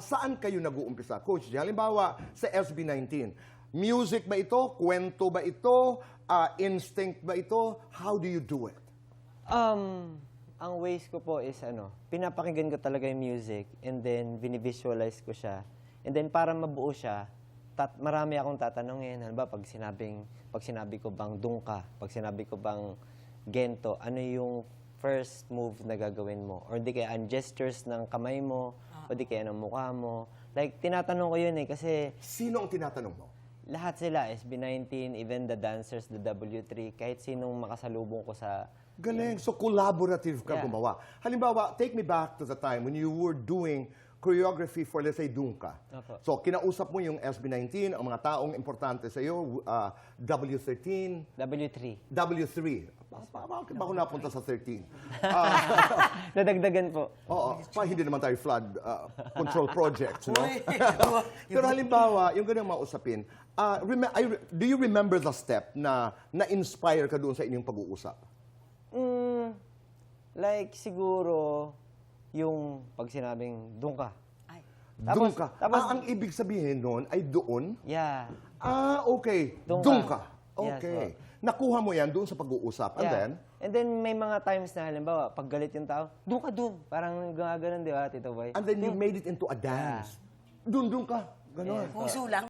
Saan kayo nag-uumpisa? Coach, halimbawa sa SB19, music ba ito? Kwento ba ito? Instinct ba ito? How do you do it? Ang ways ko po is pinapakinggan ko talaga yung music and then binivisualize ko siya. And then para mabuo siya, marami akong tatanungin. Halimbawa, pag sinabi ko bang dungka, pag sinabi ko bang gento, ano yung first move na gagawin mo? Or di kaya ang gestures ng kamay mo, o di kaya ng mukha mo. Like, tinatanong ko yun kasi Sino ang tinatanong mo? lahat sila, SB19, even the dancers, the W3, kahit sinong makasalubong ko sa... Galing. So, collaborative ka Yeah. gumawa. Halimbawa, take me back to the time when you were doing choreography for, let's say, Dungka. Opo. So, kinausap mo yung SB19, ang mga taong importante sa iyo, W13, W3. W3. Bakit ba ako napunta sa 13? Nadagdagan po. Oo, hindi naman tayo flood control projects, no? Pero halimbawa, yung ganyan mausapin, do you remember the step na na-inspire ka doon sa inyong pag-uusap? Like, siguro, yung pag sinabing, doon ka. Doon ka. Tapos, Ang ibig sabihin noon ay doon? yeah. Okay. Doon Doon ka. ka. Yes, Okay. Nakuha mo yan doon sa pag-uusap. And Yeah. then? And then, may mga times na, halimbawa, pag galit yung tao, doon ka doon. Parang gumagano'n, di ba, Tito Boy? And then you made it into a dance. Doon ka. Ganon. Puso lang.